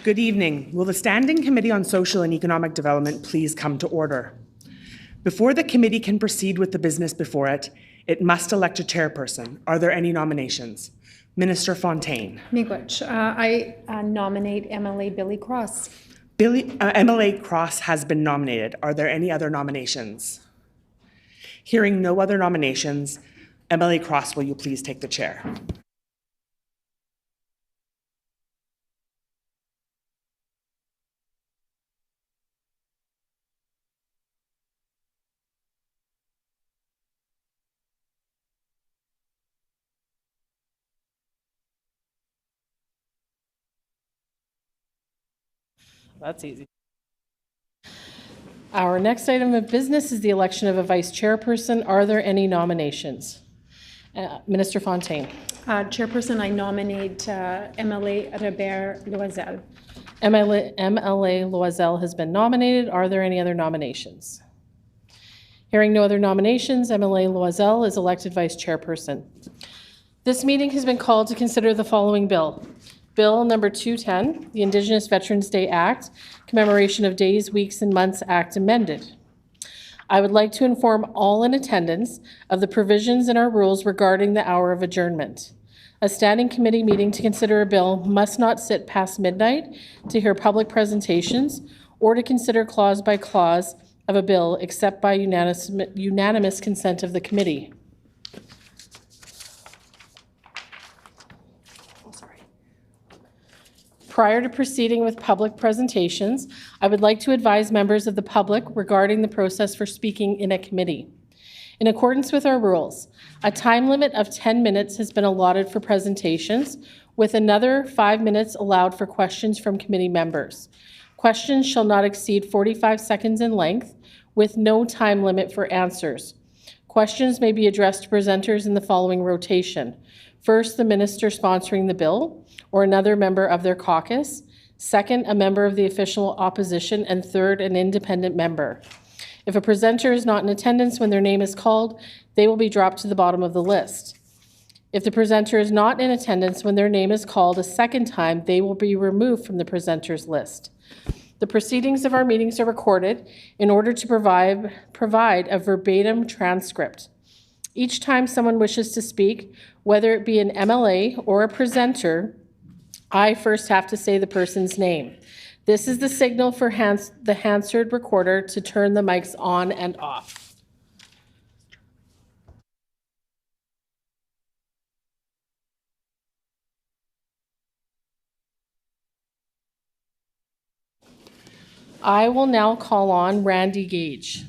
Good evening. Will the Standing Committee on Social and Economic Development please come to order? Before the committee can proceed with the business before it, it must elect a chairperson. Are there any nominations? Minister Fontaine. Miigwech. I nominate MLA Billy Cross. MLA Cross has been nominated. Are there any other nominations? Hearing no other nominations, MLA Cross, will you please take the chair? That's easy. Our next item of business is the election of a vice chairperson. Are there any nominations? Minister Fontaine. Chairperson, I nominate MLA Robert Loisel. MLA Loisel has been nominated. Are there any other nominations? Hearing no other nominations, MLA Loisel is elected vice chairperson. This meeting has been called to consider the following bill. Bill number 210, the Indigenous Veterans Day Act, Commemoration of Days, Weeks, and Months Act amended. I would like to inform all in attendance of the provisions in our rules regarding the hour of adjournment. A standing committee meeting to consider a bill must not sit past midnight to hear public presentations or to consider clause by clause of a bill except by unanimous consent of the committee. Prior to proceeding with public presentations, I would like to advise members of the public regarding the process for speaking in a committee. In accordance with our rules, a time limit of 10 minutes has been allotted for presentations, with another 5 minutes allowed for questions from committee members. Questions shall not exceed 45 seconds in length, with no time limit for answers. Questions may be addressed to presenters in the following rotation. First, the minister sponsoring the bill, or another member of their caucus. Second, a member of the official opposition, and third, an independent member. If a presenter is not in attendance when their name is called, they will be dropped to the bottom of the list. If the presenter is not in attendance when their name is called a second time, they will be removed from the presenter's list. The proceedings of our meetings are recorded in order to provide a verbatim transcript. Each time someone wishes to speak, whether it be an MLA or a presenter, I first have to say the person's name. This is the signal for the Hansard recorder to turn the mics on and off. I will now call on Randy Gage.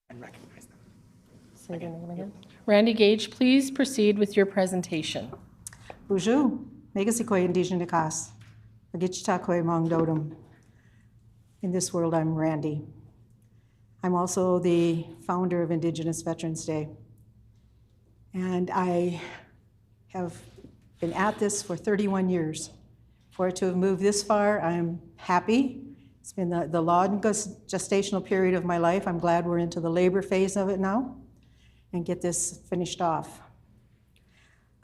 And recognize them. Say your name again. Randy Gage, please proceed with your presentation. Bonjour, Megasikoy Indigenous, Agichitakoy Mongdodum. In this world, I'm Randy. I'm also the founder of Indigenous Veterans Day. And I have been at this for 31 years. For it to have moved this far, I'm happy. It's been the longest gestational period of my life. I'm glad we're into the labor phase of it now and get this finished off.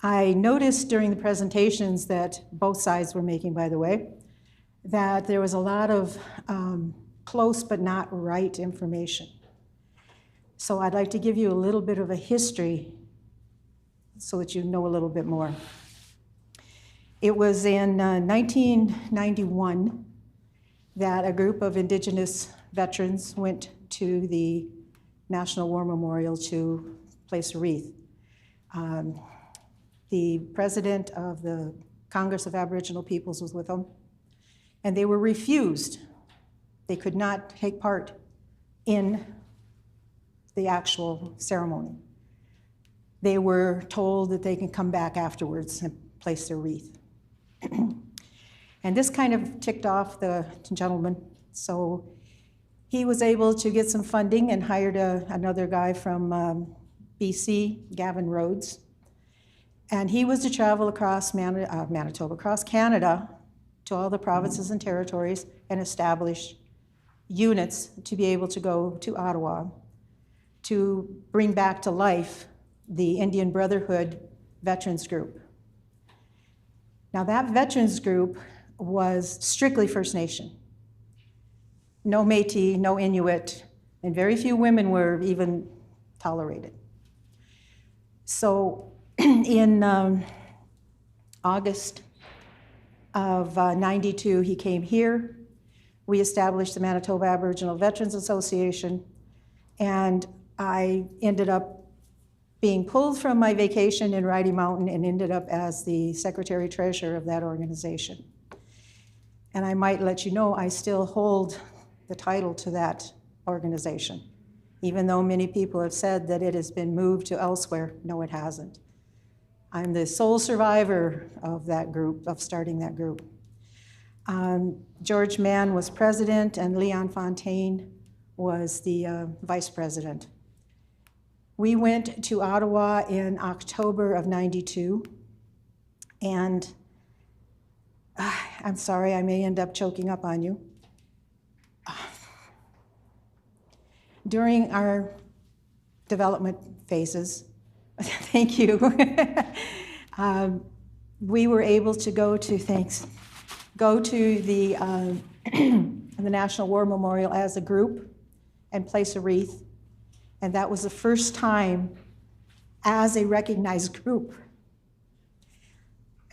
I noticed during the presentations that both sides were making, by the way, that there was a lot of close but not right information. So I'd like to give you a little bit of a history so that you know a little bit more. It was in 1991 that a group of Indigenous veterans went to the National War Memorial to place a wreath. The president of the Congress of Aboriginal Peoples was with them, and they were refused. They could not take part in the actual ceremony. They were told that they can come back afterwards and place their wreath. And this kind of ticked off the gentleman, so he was able to get some funding and hired another guy from BC, Gavin Rhodes, and he was to travel across Manitoba, across Canada, to all the provinces and territories and establish units to be able to go to Ottawa to bring back to life the Indian Brotherhood Veterans Group. Now that veterans group was strictly First Nation. No Métis, no Inuit, and very few women were even tolerated. So in August of '92, he came here. We established the Manitoba Aboriginal Veterans Association, and I ended up being pulled from my vacation in Ridey Mountain and ended up as the secretary-treasurer of that organization. And I might let you know, I still hold the title to that organization, even though many people have said that it has been moved to elsewhere. No, it hasn't. I'm the sole survivor of that group, of starting that group. George Mann was president and Leon Fontaine was the vice president. We went to Ottawa in October of '92, and I'm sorry, I may end up choking up on you. During our development phases, thank you, we were able to go to the the National War Memorial as a group and place a wreath. And that was the first time as a recognized group.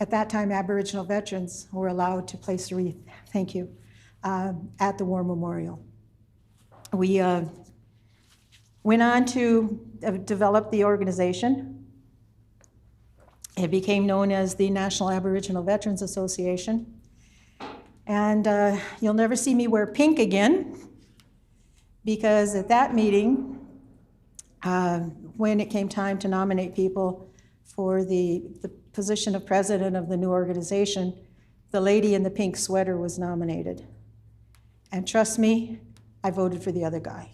At that time, Aboriginal veterans were allowed to place a wreath, thank you, at the War Memorial. We went on to develop the organization. It became known as the National Aboriginal Veterans Association. And you'll never see me wear pink again, because at that meeting, when it came time to nominate people for the position of president of the new organization, the lady in the pink sweater was nominated. And trust me, I voted for the other guy.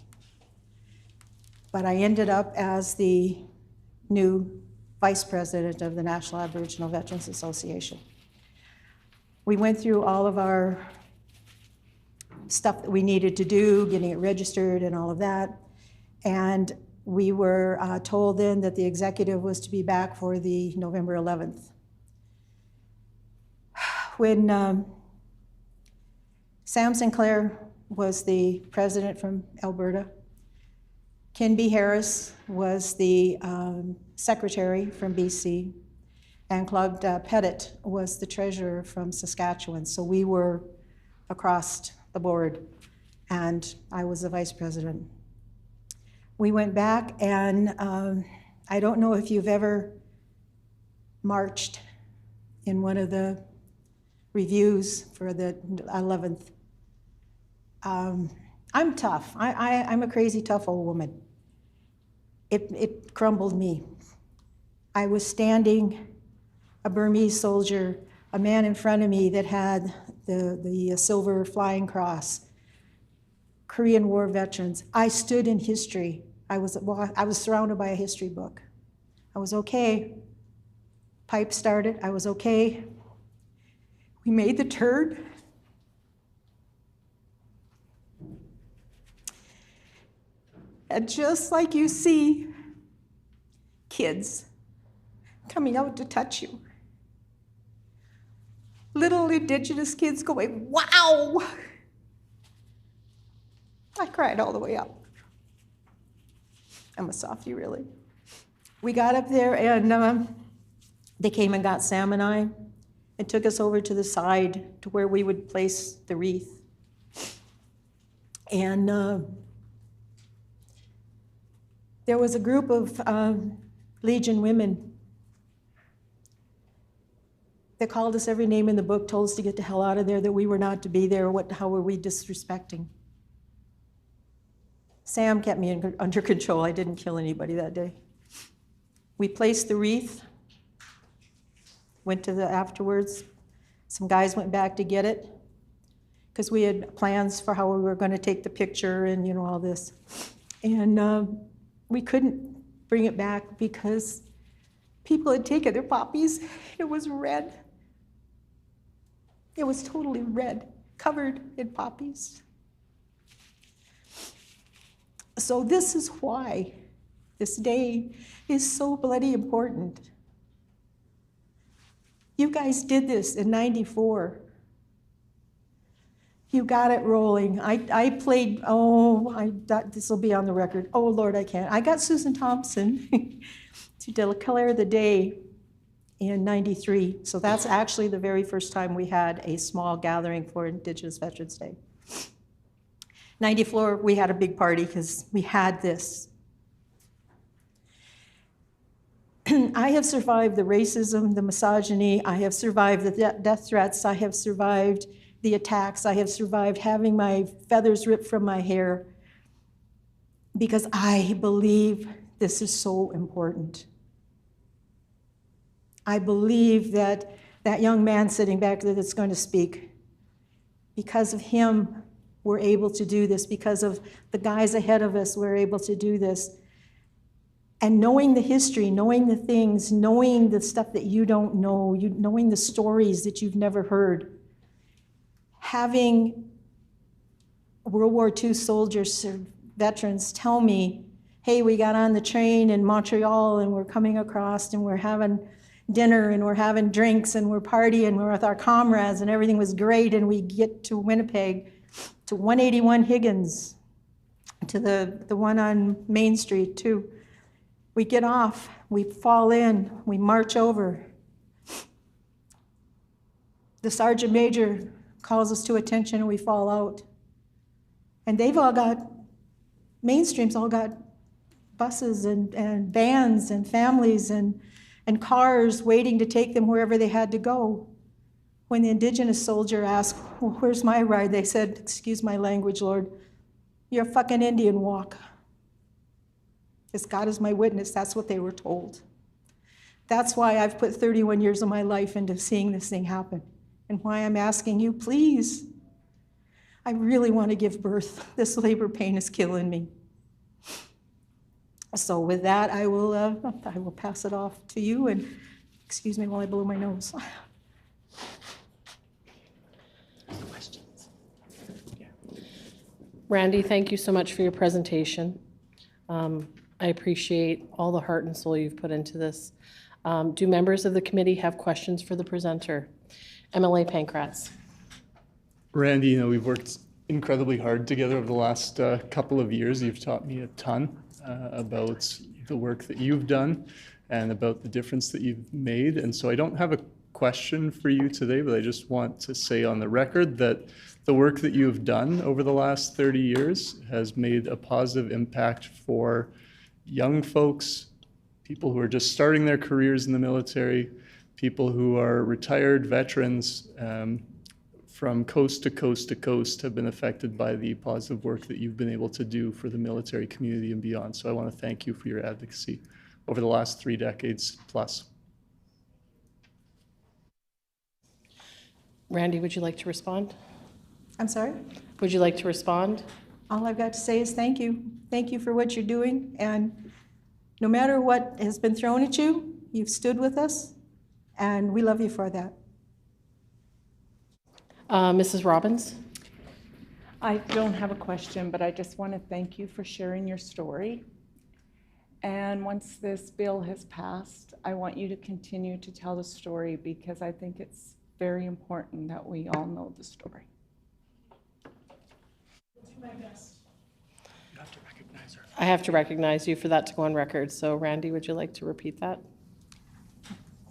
But I ended up as the new vice president of the National Aboriginal Veterans Association. We went through all of our stuff that we needed to do, getting it registered and all of that. And we were told then that the executive was to be back for the November 11th. When Sam Sinclair was the president from Alberta, Ken B. Harris was the secretary from BC, and Claude Pettit was the treasurer from Saskatchewan. So we were across the board, and I was the vice president. We went back, and I don't know if you've ever marched in one of the reviews for the 11th. I'm tough. I'm a crazy tough old woman. It crumbled me. I was standing, a Burmese soldier, a man in front of me that had the silver flying cross, Korean War veterans. I stood in history. I was surrounded by a history book. I was okay. Pipe started, I was okay. We made the turn. And just like you see kids coming out to touch you, little Indigenous kids going, wow! I cried all the way up. I'm a softie, really. We got up there, and they came and got Sam and I and took us over to the side to where we would place the wreath. And there was a group of Legion women that called us every name in the book, told us to get the hell out of there, that we were not to be there. How were we disrespecting? Sam kept me under control. I didn't kill anybody that day. We placed the wreath, went to the afterwards. Some guys went back to get it because we had plans for how we were going to take the picture and all this. And we couldn't bring it back because people had taken their poppies. It was red. It was totally red, covered in poppies. So this is why this day is so bloody important. You guys did this in '94. You got it rolling. I played, this will be on the record. Oh, Lord, I can't. I got Susan Thompson to declare the day in '93. So that's actually the very first time we had a small gathering for Indigenous Veterans Day. '94, we had a big party because we had this. I have survived the racism, the misogyny. I have survived the death threats. I have survived the attacks. I have survived having my feathers ripped from my hair because I believe this is so important. I believe that that young man sitting back there that's going to speak, because of him, we're able to do this. Because of the guys ahead of us, we're able to do this. And knowing the history, knowing the things, knowing the stuff that you don't know, knowing the stories that you've never heard, having World War II soldiers or veterans tell me, hey, we got on the train in Montreal and we're coming across and we're having dinner and we're having drinks and we're partying and we're with our comrades and everything was great, and we get to Winnipeg, to 181 Higgins, to the one on Main Street too. We get off, we fall in, we march over. The sergeant major calls us to attention and we fall out. And they've all got, Mainstream's all got buses and vans and families and cars waiting to take them wherever they had to go. When the Indigenous soldier asked, well, where's my ride? They said, excuse my language, Lord, you're a fucking Indian, walk. Because God is my witness, that's what they were told. That's why I've put 31 years of my life into seeing this thing happen, and why I'm asking you, please. I really want to give birth. This labor pain is killing me. So with that, I will pass it off to you, and excuse me while I blow my nose. Questions? Yeah. Randy, thank you so much for your presentation. I appreciate all the heart and soul you've put into this. Do members of the committee have questions for the presenter? MLA Pankratz. Randy, we've worked incredibly hard together over the last couple of years. You've taught me a ton about the work that you've done and about the difference that you've made. And so I don't have a question for you today, but I just want to say on the record that the work that you've done over the last 30 years has made a positive impact for young folks, people who are just starting their careers in the military, people who are retired veterans, from coast to coast to coast have been affected by the positive work that you've been able to do for the military community and beyond. So I want to thank you for your advocacy over the last 3 decades plus. Randy, would you like to respond? I'm sorry? Would you like to respond? All I've got to say is thank you. Thank you for what you're doing. And no matter what has been thrown at you, you've stood with us, and we love you for that. Mrs. Robbins? I don't have a question, but I just want to thank you for sharing your story. And once this bill has passed, I want you to continue to tell the story, because I think it's very important that we all know the story. Do my best. You have to recognize her. I have to recognize you for that to go on record. So Randy, would you like to repeat that?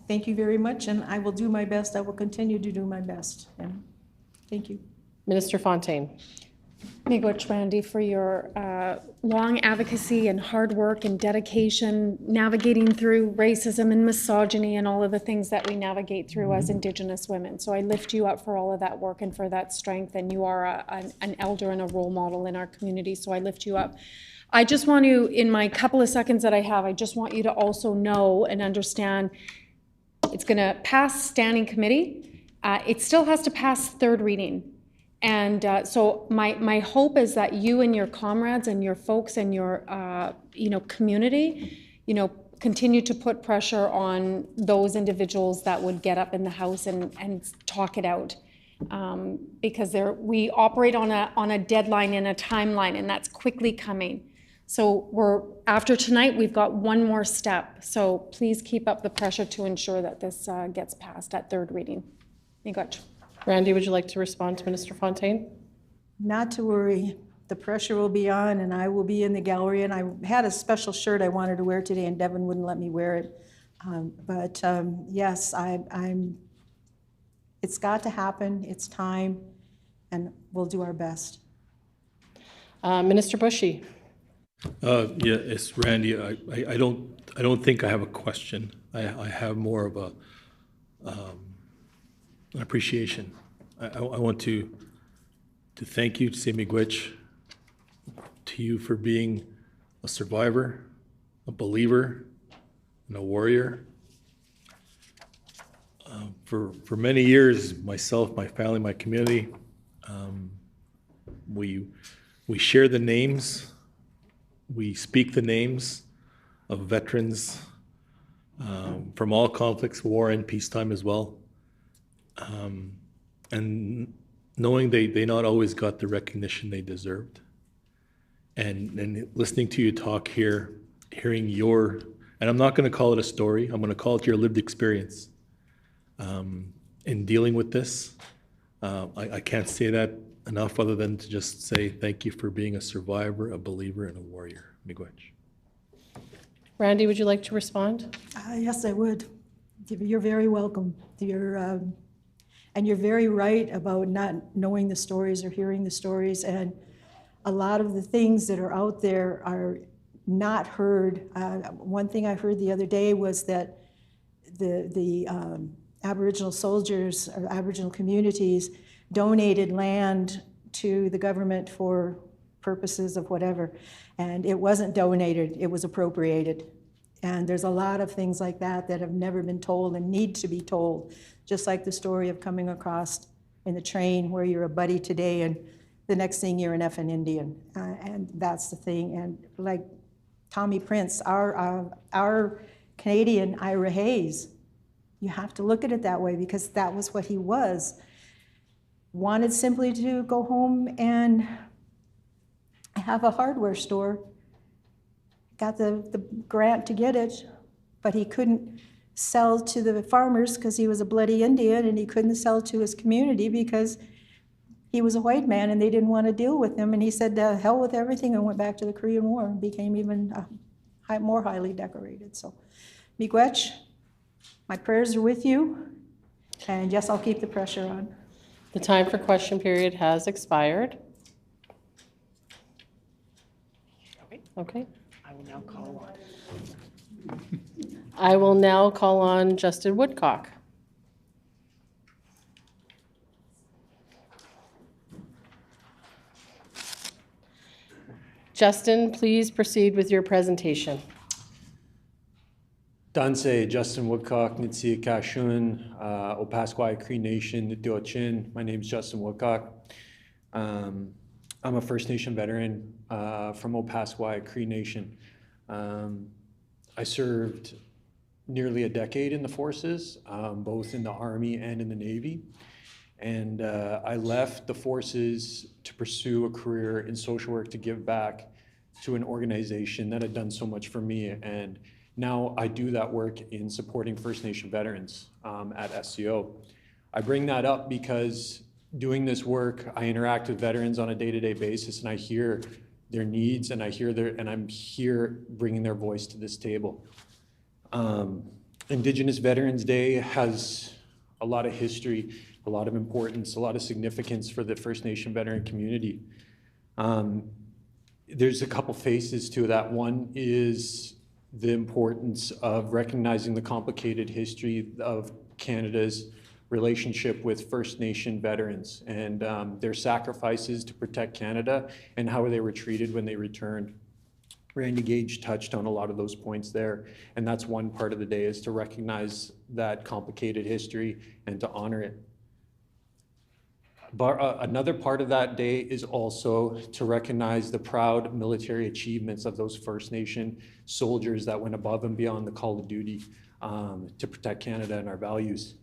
Thank you very much, and I will do my best. I will continue to do my best. And thank you. Minister Fontaine. Miigwech, Randy, for your long advocacy and hard work and dedication, navigating through racism and misogyny and all of the things that we navigate through as Indigenous women. So I lift you up for all of that work and for that strength, and you are an elder and a role model in our community, so I lift you up. I just want to, in my couple of seconds that I have, I just want you to also know and understand it's going to pass standing committee. It still has to pass third reading. And so my hope is that you and your comrades and your folks and your community, continue to put pressure on those individuals that would get up in the House and talk it out. because we operate on a deadline and a timeline, and that's quickly coming. So after tonight, we've got one more step. So please keep up the pressure to ensure that this gets passed at third reading. Miigwech. Randy, would you like to respond to Minister Fontaine? Not to worry. The pressure will be on, and I will be in the gallery. And I had a special shirt I wanted to wear today, and Devin wouldn't let me wear it. Yes, it's got to happen. It's time, and we'll do our best. Minister Bushy. Yeah, it's Randy. I don't think I have a question. I have more of an appreciation. I want to thank you, to say miigwech to you for being a survivor, a believer, and a warrior. For many years, myself, my family, my community, we share the names, we speak the names of veterans from all conflicts, war and peacetime as well. And knowing they not always got the recognition they deserved. And listening to you talk here, hearing your, and I'm not going to call it a story, I'm going to call it your lived experience in dealing with this. I can't say that enough other than to just say thank you for being a survivor, a believer, and a warrior. Miigwech. Randy, would you like to respond? Yes, I would. You're very welcome. And you're very right about not knowing the stories or hearing the stories. And a lot of the things that are out there are not heard. One thing I heard the other day was that the Aboriginal soldiers or Aboriginal communities donated land to the government for purposes of whatever. And it wasn't donated, it was appropriated. And there's a lot of things like that that have never been told and need to be told. Just like the story of coming across in the train where you're a buddy today and the next thing you're an effing Indian. And that's the thing. And like Tommy Prince, our Canadian Ira Hayes, you have to look at it that way because that was what he was. Wanted simply to go home and have a hardware store. Got the grant to get it, but he couldn't sell to the farmers because he was a bloody Indian, and he couldn't sell to his community because he was a white man and they didn't want to deal with him. And he said, hell with everything, and went back to the Korean War and became even more highly decorated. So, miigwech, my prayers are with you, and yes, I'll keep the pressure on. The time for question period has expired. Okay. I will now call on. I will now call on Justin Woodcock. Justin, please proceed with your presentation. Danse, Justin Woodcock, Nitsi Kashun, Opaskwayi Cree Nation, Nitiochin. My name is Justin Woodcock. I'm a First Nation veteran from Opaskwayi Cree Nation. I served nearly a decade in the forces, both in the Army and in the Navy. And I left the forces to pursue a career in social work to give back to an organization that had done so much for me. And now I do that work in supporting First Nation veterans at SCO. I bring that up because doing this work, I interact with veterans on a day-to-day basis, and I hear their needs, and I'm here bringing their voice to this table. Indigenous Veterans Day has a lot of history, a lot of importance, a lot of significance for the First Nation veteran community. There's a couple faces to that. One is the importance of recognizing the complicated history of Canada's relationship with First Nation veterans and their sacrifices to protect Canada and how they were treated when they returned. Randy Gage touched on a lot of those points there, and that's one part of the day, is to recognize that complicated history and to honor it. But another part of that day is also to recognize the proud military achievements of those First Nation soldiers that went above and beyond the call of duty to protect Canada and our values.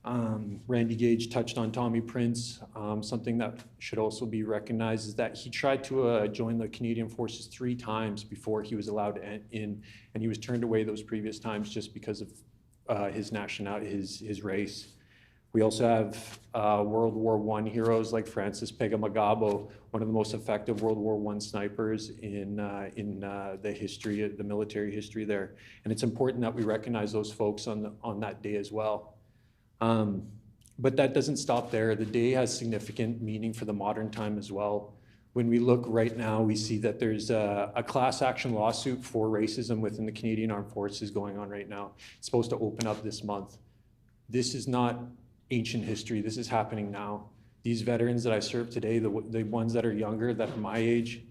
Randy Gage touched on Tommy Prince. Something that should also be recognized is that he tried to join the Canadian Forces 3 times before he was allowed in, and he was turned away those previous times just because of his nationality, his race. We also have World War I heroes like Francis Pegamagabo, one of the most effective World War I snipers in the history, the military history there. And it's important that we recognize those folks on that day as well. But that doesn't stop there. The day has significant meaning for the modern time as well. When we look right now, we see that there's a class action lawsuit for racism within the Canadian Armed Forces going on right now. It's supposed to open up this month. This is not ancient history. This is happening now. These veterans that I serve today, the ones that are younger, that are my age,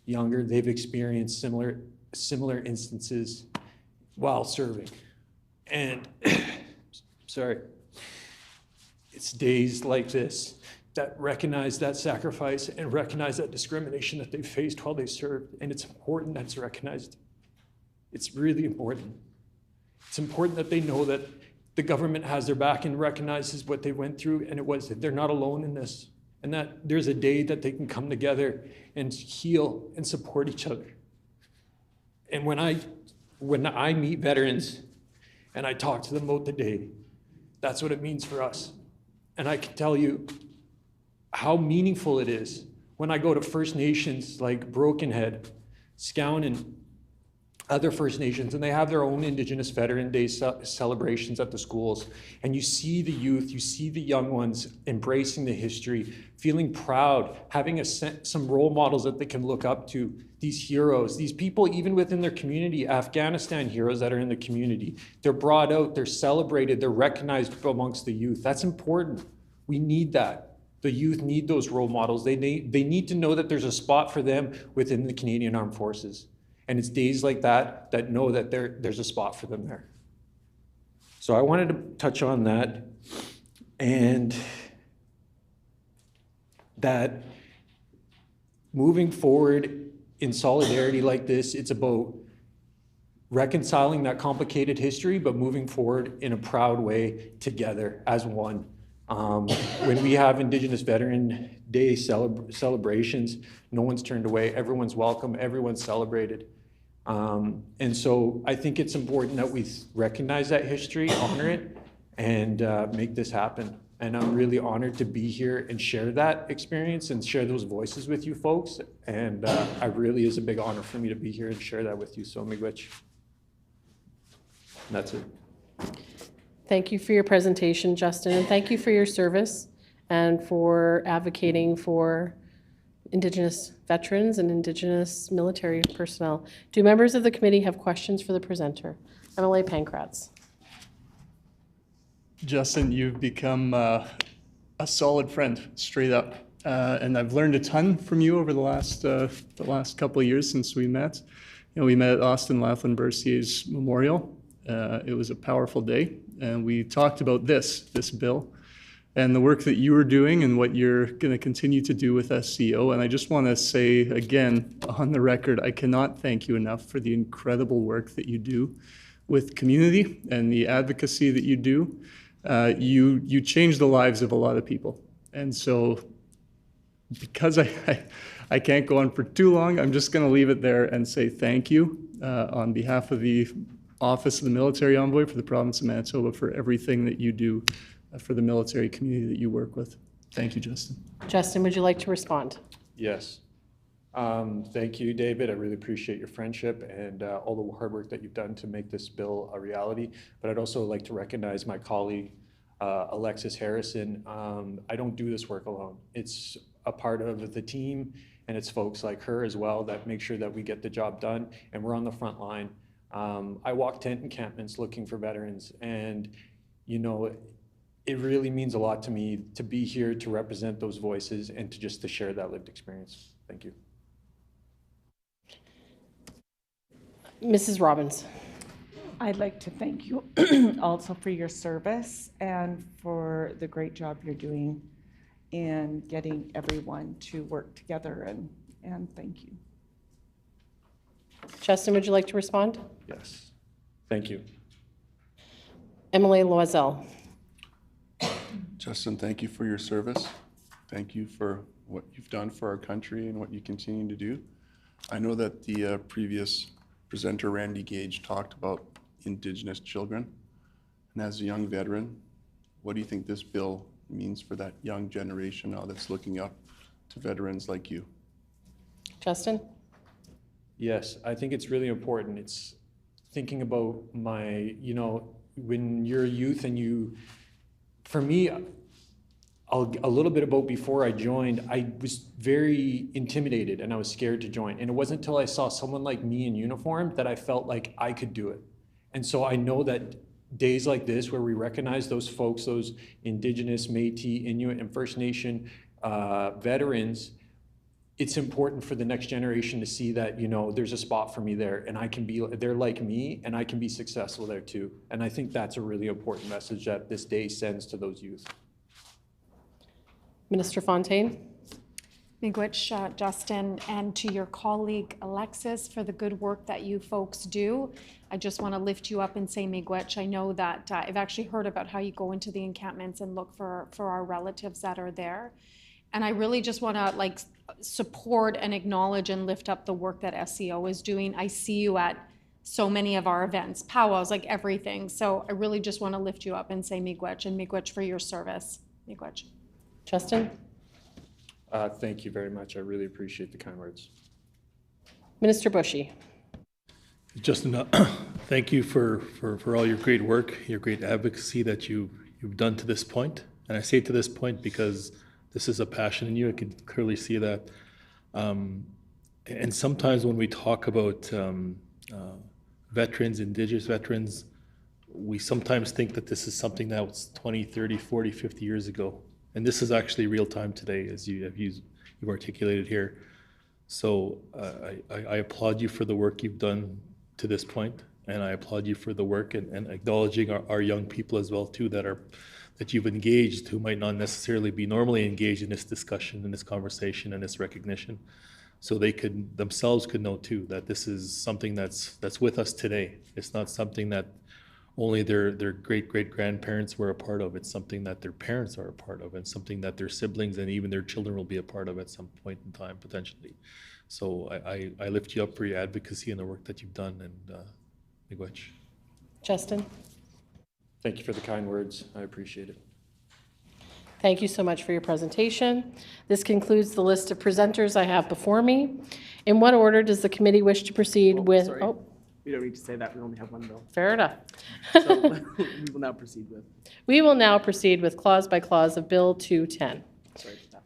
younger, they've experienced similar instances while serving. And sorry, it's days like this that recognize that sacrifice and recognize that discrimination that they faced while they served. And it's important that's recognized. It's really important. It's important that they know that the government has their back and recognizes what they went through, and they're not alone in this, and that there's a day that they can come together and heal and support each other. And when I meet veterans and I talk to them about the day, that's what it means for us. And I can tell you how meaningful it is when I go to First Nations like Broken Head, Scown, and other First Nations, and they have their own Indigenous Veteran Day celebrations at the schools. And you see the youth, you see the young ones embracing the history, feeling proud, having some role models that they can look up to, these heroes, these people even within their community, Afghanistan heroes that are in the community. They're brought out, they're celebrated, they're recognized amongst the youth. That's important. We need that. The youth need those role models. They need to know that there's a spot for them within the Canadian Armed Forces. And it's days like that that know that there's a spot for them there. So I wanted to touch on that, and that moving forward in solidarity like this, it's about reconciling that complicated history, but moving forward in a proud way together as one. When we have Indigenous Veteran Day celebrations, no one's turned away, everyone's welcome, everyone's celebrated. And so I think it's important that we recognize that history, honor it, and make this happen. And I'm really honored to be here and share that experience and share those voices with you folks. And it really is a big honor for me to be here and share that with you. So miigwech. That's it. Thank you for your presentation, Justin, and thank you for your service and for advocating for Indigenous veterans and Indigenous military personnel. Do members of the committee have questions for the presenter? MLA Pankratz. Justin, you've become a solid friend, straight up. And I've learned a ton from you over the last couple of years since we met. You know, we met at Austin Laughlin-Bercier's memorial. It was a powerful day, and we talked about this bill and the work that you were doing and what you're going to continue to do with SCO. And I just want to say again, on the record, I cannot thank you enough for the incredible work that you do with community and the advocacy that you do. You change the lives of a lot of people. And so because I can't go on for too long, I'm just going to leave it there and say thank you on behalf of the Office of the Military Envoy for the province of Manitoba for everything that you do for the military community that you work with. Thank you, Justin. Justin, would you like to respond? Yes. Thank you, David. I really appreciate your friendship and all the hard work that you've done to make this bill a reality. But I'd also like to recognize my colleague, Alexis Harrison. I don't do this work alone. It's a part of the team, and it's folks like her as well that make sure that we get the job done, and we're on the front line. I walk tent encampments looking for veterans, and you know, it really means a lot to me to be here to represent those voices and to share that lived experience. Thank you. Mrs. Robbins. I'd like to thank you also for your service and for the great job you're doing in getting everyone to work together, and thank you. Justin, would you like to respond? Yes. Thank you. Emily Loisel. Justin, thank you for your service. Thank you for what you've done for our country and what you continue to do. I know that the previous presenter, Randy Gage, talked about Indigenous children. And as a young veteran, what do you think this bill means for that young generation now that's looking up to veterans like you? Justin? Yes, I think it's really important. It's thinking about when you're a youth and for me, a little bit about before I joined, I was very intimidated and I was scared to join. And it wasn't until I saw someone like me in uniform that I felt like I could do it. And so I know that days like this where we recognize those folks, those Indigenous, Métis, Inuit, and First Nation veterans, it's important for the next generation to see that, there's a spot for me there and they're like me and I can be successful there too. And I think that's a really important message that this day sends to those youth. Minister Fontaine? Miigwech, Justin, and to your colleague Alexis for the good work that you folks do. I just want to lift you up and say miigwech. I know that I've actually heard about how you go into the encampments and look for our relatives that are there. And I really just want to support and acknowledge and lift up the work that SEO is doing. I see you at so many of our events, powwows, everything. So I really just want to lift you up and say miigwech, and miigwech for your service. Miigwech. Justin? Thank you very much. I really appreciate the kind words. Minister Bushy? Justin, thank you for all your great work, your great advocacy that you've done to this point. And I say to this point because this is a passion in you. I can clearly see that. And sometimes when we talk about veterans, Indigenous veterans, we sometimes think that this is something that was 20, 30, 40, 50 years ago. And this is actually real time today, as you've articulated here. So I applaud you for the work you've done to this point, and I applaud you for the work and acknowledging our young people as well too that you've engaged, who might not necessarily be normally engaged in this discussion, in this conversation, and this recognition. So they themselves could know too that this is something that's with us today. It's not something that only their great-great-grandparents were a part of. It's something that their parents are a part of, and something that their siblings and even their children will be a part of at some point in time, potentially. So I lift you up for your advocacy and the work that you've done, and miigwech. Justin? Thank you for the kind words. I appreciate it. Thank you so much for your presentation. This concludes the list of presenters I have before me. In what order does the committee wish to proceed with? Sorry. Oh, We don't need to say that. We only have one bill. fair enough. So we will now proceed with. We will now proceed with clause by clause of Bill 210. Sorry, stop.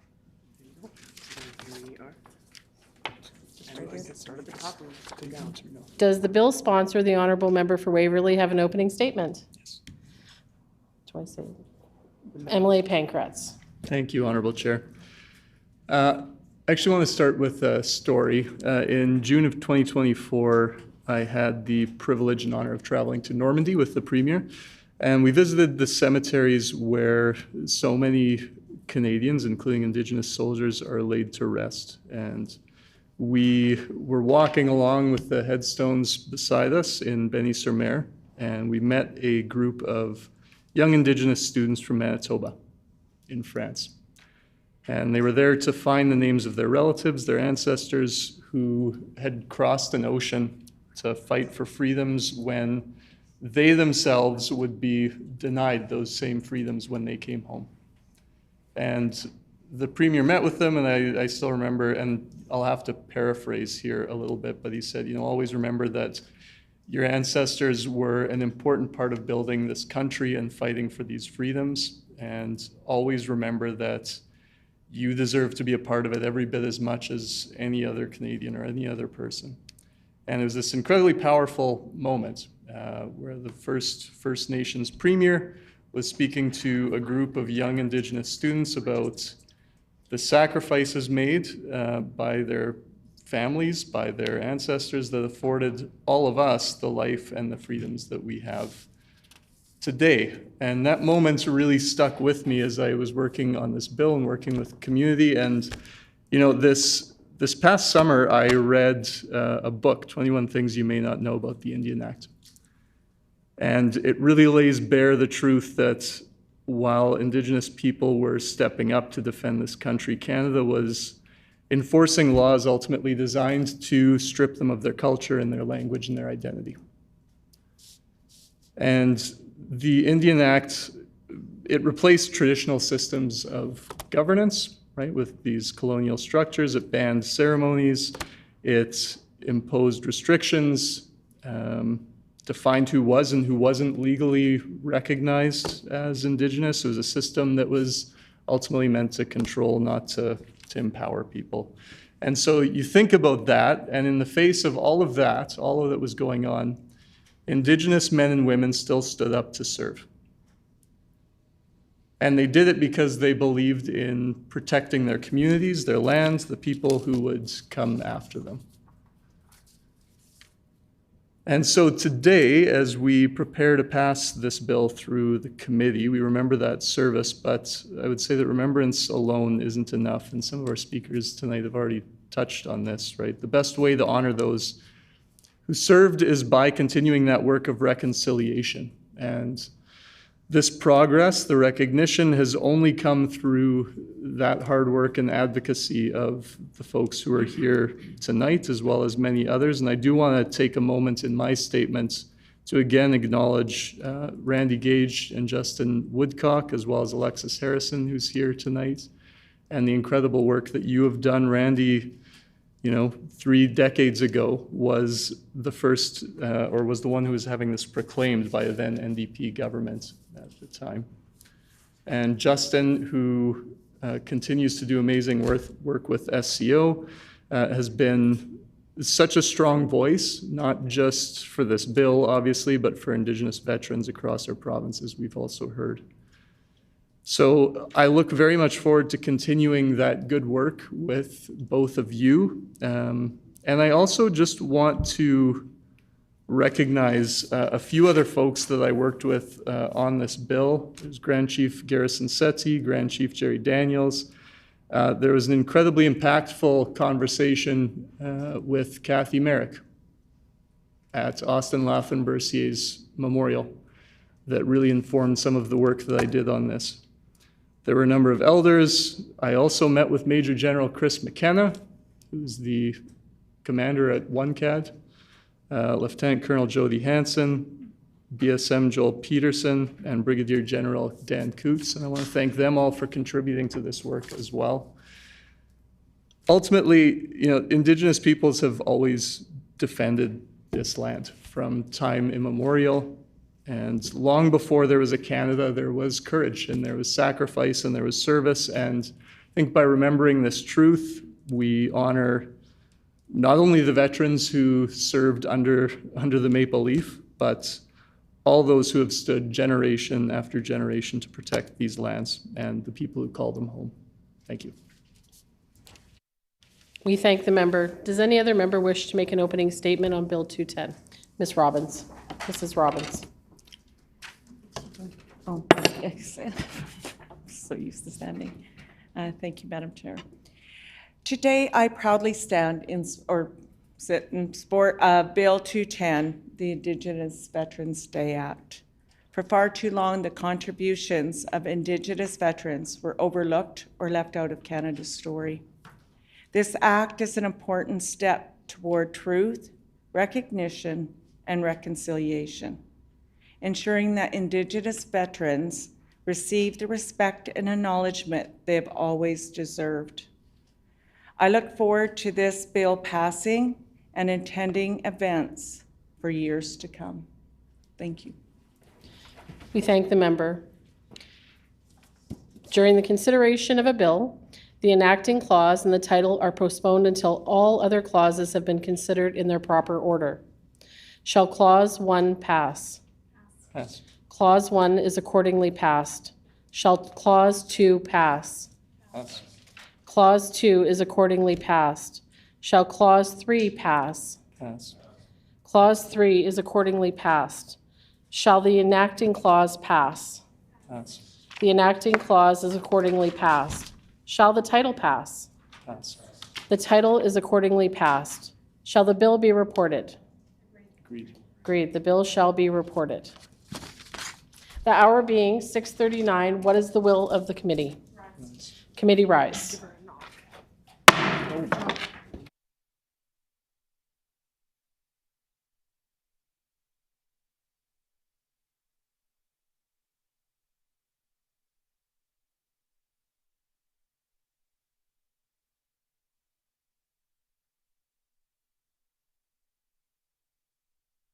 Here we are. And we can start at the top and go down. Does the bill sponsor, the honourable member for Waverley, have an opening statement? Yes. Do I say Emily Pankratz? Thank you, Honorable Chair. I actually want to start with a story. In June of 2024, I had the privilege and honor of traveling to Normandy with the Premier, and we visited the cemeteries where so many Canadians, including Indigenous soldiers, are laid to rest. And we were walking along with the headstones beside us in Bény-sur-Mer, and we met a group of young Indigenous students from Manitoba in France. And they were there to find the names of their relatives, their ancestors who had crossed an ocean to fight for freedoms when they themselves would be denied those same freedoms when they came home. And the Premier met with them, and I still remember, and I'll have to paraphrase here a little bit, but he said, always remember that your ancestors were an important part of building this country and fighting for these freedoms, and always remember that you deserve to be a part of it every bit as much as any other Canadian or any other person. And it was this incredibly powerful moment where the First Nations Premier was speaking to a group of young Indigenous students about the sacrifices made by their families, by their ancestors that afforded all of us the life and the freedoms that we have today. And that moment really stuck with me as I was working on this bill and working with the community. And, this past summer, I read a book, 21 Things You May Not Know About the Indian Act. And it really lays bare the truth that while Indigenous people were stepping up to defend this country, Canada was enforcing laws ultimately designed to strip them of their culture and their language and their identity. And the Indian Act, it replaced traditional systems of governance, right, with these colonial structures. It banned ceremonies. It imposed restrictions, defined who was and who wasn't legally recognized as Indigenous. It was a system that was ultimately meant to control, not to empower people. And so you think about that, and in the face of all of that was going on, Indigenous men and women still stood up to serve. And they did it because they believed in protecting their communities, their lands, the people who would come after them. And so today, as we prepare to pass this bill through the committee, we remember that service, but I would say that remembrance alone isn't enough. And some of our speakers tonight have already touched on this, right? The best way to honor those who served is by continuing that work of reconciliation. And this progress, the recognition, has only come through that hard work and advocacy of the folks who are here tonight, as well as many others. And I do want to take a moment in my statement to again acknowledge Randy Gage and Justin Woodcock, as well as Alexis Harrison, who's here tonight, and the incredible work that you have done. Randy, 3 decades ago was the first, or was the one who was having this proclaimed by a then NDP government at the time. And Justin, who continues to do amazing work with SCO, has been such a strong voice, not just for this bill, obviously, but for Indigenous veterans across our provinces, we've also heard. So I look very much forward to continuing that good work with both of you. And I also just want to recognize a few other folks that I worked with on this bill. There's Grand Chief Garrison Setti, Grand Chief Jerry Daniels. There was an incredibly impactful conversation with Kathy Merrick at Austin Laffen-Bercier's memorial that really informed some of the work that I did on this. There were a number of elders. I also met with Major General Chris McKenna, who's the commander at OneCAD, Lieutenant Colonel Jody Hansen, BSM Joel Peterson, and Brigadier General Dan Coots. And I want to thank them all for contributing to this work as well. Ultimately, Indigenous peoples have always defended this land from time immemorial. And long before there was a Canada, there was courage and there was sacrifice and there was service. And I think by remembering this truth, we honor not only the veterans who served under the maple leaf, but all those who have stood generation after generation to protect these lands and the people who call them home. Thank you. We thank the member. Does any other member wish to make an opening statement on Bill 210? Ms. Robbins. Mrs. Robbins. Oh, yes. So used to standing. Thank you, Madam Chair. Today, I proudly sit in support of Bill 210, the Indigenous Veterans Day Act. For far too long, the contributions of Indigenous veterans were overlooked or left out of Canada's story. This act is an important step toward truth, recognition, and reconciliation, ensuring that Indigenous veterans receive the respect and acknowledgement they have always deserved. I look forward to this bill passing and attending events for years to come. Thank you. We thank the member. During the consideration of a bill, the enacting clause and the title are postponed until all other clauses have been considered in their proper order. Shall Clause 1 pass? Pass. Clause 1 is accordingly passed. Shall Clause 2 pass? Pass. Clause 2 is accordingly passed. Shall Clause 3 pass? Pass. Clause 3 is accordingly passed. Shall the enacting clause pass? Pass. The enacting clause is accordingly passed. Shall the title pass? Pass. The title is accordingly passed. Shall the bill be reported? Agreed. Agreed. The bill shall be reported. The hour being 6:39, what is the will of the committee? Committee rise.